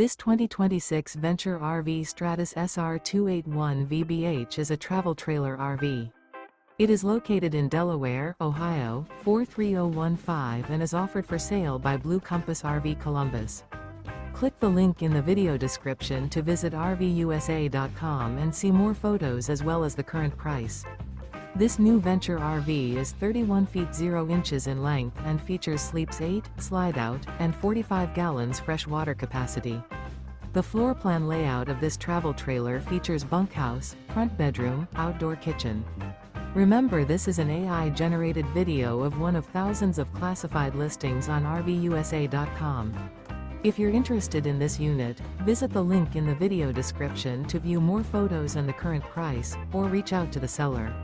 This 2026 Venture RV Stratus SR281VBH is a travel trailer RV. It is located in Delaware, Ohio, 43015 and is offered for sale by Blue Compass RV Columbus. Click the link in the video description to visit RVUSA.com and see more photos as well as the current price. This new Venture RV is 31 feet 0 inches in length and features sleeps 8, slide-out, and 45 gallons fresh water capacity. The floor plan layout of this travel trailer features bunkhouse, front bedroom, outdoor kitchen. Remember, this is an AI-generated video of one of thousands of classified listings on RVUSA.com. If you're interested in this unit, visit the link in the video description to view more photos and the current price, or reach out to the seller.